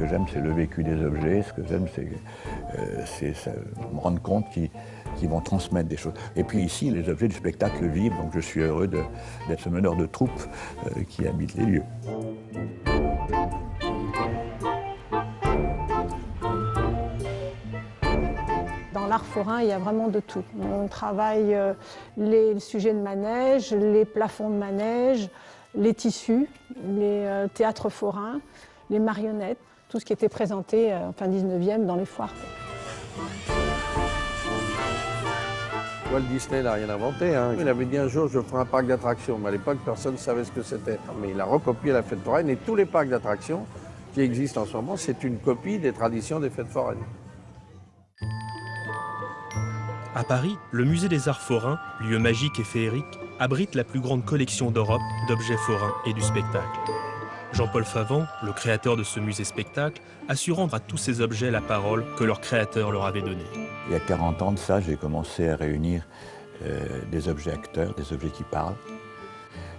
que j'aime, c'est le vécu des objets. Ce que j'aime, c'est me rendre compte qu'ils vont transmettre des choses. Et puis ici, les objets du spectacle vivent, donc je suis heureux d'être ce meneur de troupe qui habite les lieux. Dans l'art forain, il y a vraiment de tout. On travaille les sujets de manège, les plafonds de manège, les tissus, les théâtres forains, les marionnettes, tout ce qui était présenté en fin 19e dans les foires. Walt Disney n'a rien inventé. Hein. Il avait dit un jour, je ferai un parc d'attractions. Mais à l'époque, personne ne savait ce que c'était. Mais il a recopié la fête foraine et tous les parcs d'attractions qui existent en ce moment, c'est une copie des traditions des fêtes foraines. À Paris, le musée des Arts Forains, lieu magique et féerique, abrite la plus grande collection d'Europe d'objets forains et du spectacle. Jean-Paul Favant, le créateur de ce musée spectacle, a su rendre à tous ces objets la parole que leur créateur leur avait donnée. Il y a 40 ans de ça, j'ai commencé à réunir des objets acteurs, des objets qui parlent,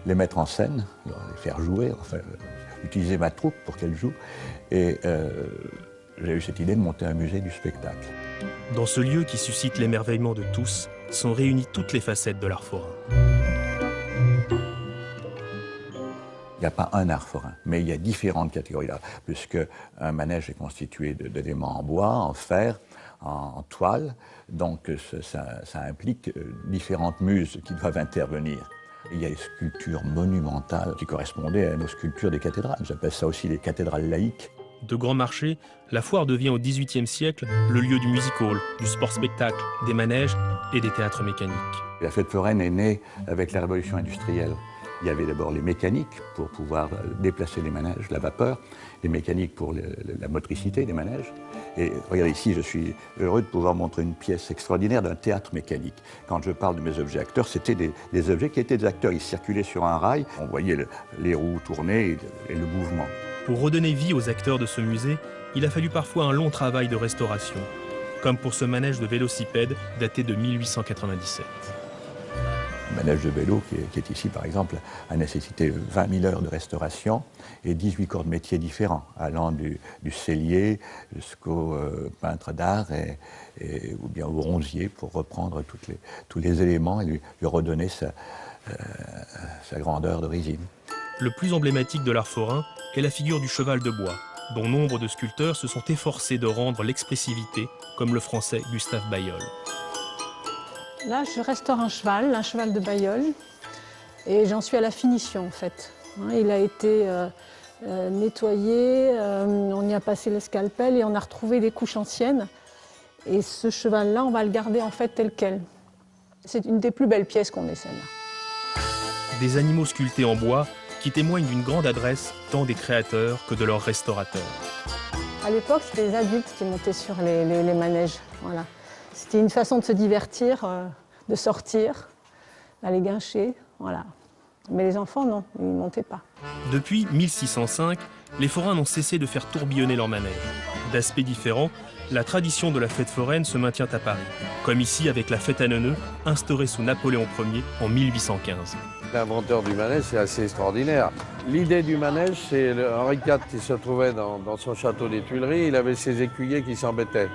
les mettre en scène, les faire jouer, enfin, utiliser ma troupe pour qu'elle joue. Et j'ai eu cette idée de monter un musée du spectacle. Dans ce lieu qui suscite l'émerveillement de tous, sont réunies toutes les facettes de l'art forain. Il n'y a pas un art forain, mais il y a différentes catégories d'art, puisque un manège est constitué d'éléments en bois, en fer, en toile, donc ça implique différentes muses qui doivent intervenir. Il y a les sculptures monumentales qui correspondaient à nos sculptures des cathédrales. J'appelle ça aussi les cathédrales laïques. De grands marchés, la foire devient au XVIIIe siècle le lieu du music hall, du sport-spectacle, des manèges et des théâtres mécaniques. La fête foraine est née avec la révolution industrielle. Il y avait d'abord les mécaniques pour pouvoir déplacer les manèges, la vapeur, les mécaniques pour la motricité des manèges. Et regardez ici, je suis heureux de pouvoir montrer une pièce extraordinaire d'un théâtre mécanique. Quand je parle de mes objets acteurs, c'était des objets qui étaient des acteurs. Ils circulaient sur un rail, on voyait les roues tourner et le mouvement. Pour redonner vie aux acteurs de ce musée, il a fallu parfois un long travail de restauration, comme pour ce manège de vélocipède daté de 1897. Le manège de vélo qui est ici, par exemple, a nécessité 20 000 heures de restauration et 18 corps de métiers différents, allant du sellier jusqu'au peintre d'art ou bien au bronzier, pour reprendre tous les éléments et lui redonner sa grandeur d'origine. Le plus emblématique de l'art forain est la figure du cheval de bois, dont nombre de sculpteurs se sont efforcés de rendre l'expressivité, comme le français Gustave Bailleul. Là, je restaure un cheval de Bailleul, et j'en suis à la finition en fait. Il a été nettoyé, on y a passé le scalpel et on a retrouvé des couches anciennes. Et ce cheval-là, on va le garder en fait tel quel. C'est une des plus belles pièces qu'on ait, celle-là. Des animaux sculptés en bois qui témoignent d'une grande adresse tant des créateurs que de leurs restaurateurs. À l'époque, c'était les adultes qui montaient sur les manèges. Voilà. C'était une façon de se divertir, de sortir, d'aller guincher. Voilà. Mais les enfants, non, ils ne montaient pas. Depuis 1605, les forains n'ont cessé de faire tourbillonner leurs manèges. D'aspect différent, la tradition de la fête foraine se maintient à Paris, comme ici avec la fête à Neuneu, instaurée sous Napoléon Ier en 1815. L'inventeur du manège, c'est assez extraordinaire. L'idée du manège, c'est Henri IV qui se trouvait dans son château des Tuileries. Il avait ses écuyers qui s'embêtaient.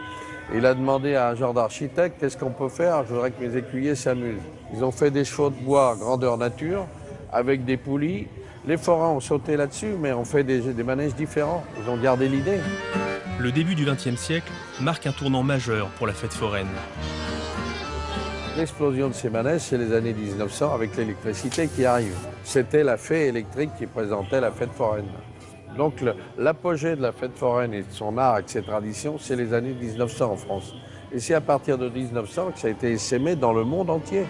Il a demandé à un genre d'architecte, qu'est-ce qu'on peut faire? Je voudrais que mes écuyers s'amusent. Ils ont fait des chevaux de bois grandeur nature, avec des poulies. Les forains ont sauté là-dessus, mais ont fait des manèges différents. Ils ont gardé l'idée. Le début du XXe siècle marque un tournant majeur pour la fête foraine. L'explosion de ces manèges, c'est les années 1900 avec l'électricité qui arrive. C'était la fée électrique qui présentait la fête foraine. Donc l'apogée de la fête foraine et de son art et de ses traditions, c'est les années 1900 en France. Et c'est à partir de 1900 que ça a été essaimé dans le monde entier.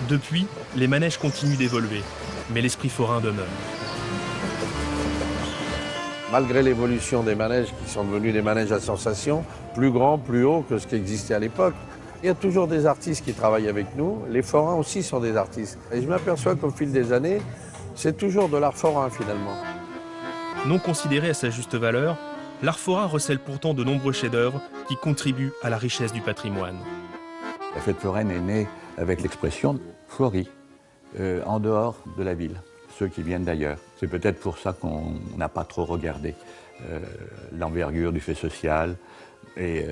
Depuis, les manèges continuent d'évoluer, mais l'esprit forain demeure. Malgré l'évolution des manèges qui sont devenus des manèges à sensations, plus grands, plus hauts que ce qui existait à l'époque, il y a toujours des artistes qui travaillent avec nous. Les forains aussi sont des artistes. Et je m'aperçois qu'au fil des années, c'est toujours de l'art forain finalement. Non considéré à sa juste valeur, l'art forain recèle pourtant de nombreux chefs-d'œuvre qui contribuent à la richesse du patrimoine. La fête foraine est née avec l'expression « fleurie », en dehors de la ville, ceux qui viennent d'ailleurs. C'est peut-être pour ça qu'on n'a pas trop regardé l'envergure du fait social et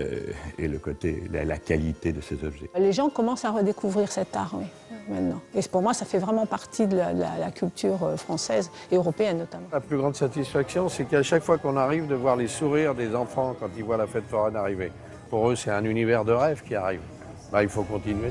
le côté, la qualité de ces objets. Les gens commencent à redécouvrir cet art, oui, maintenant. Et pour moi, ça fait vraiment partie de la culture française et européenne notamment. La plus grande satisfaction, c'est qu'à chaque fois qu'on arrive, de voir les sourires des enfants quand ils voient la fête foraine arriver. Pour eux, c'est un univers de rêve qui arrive. Là, il faut continuer.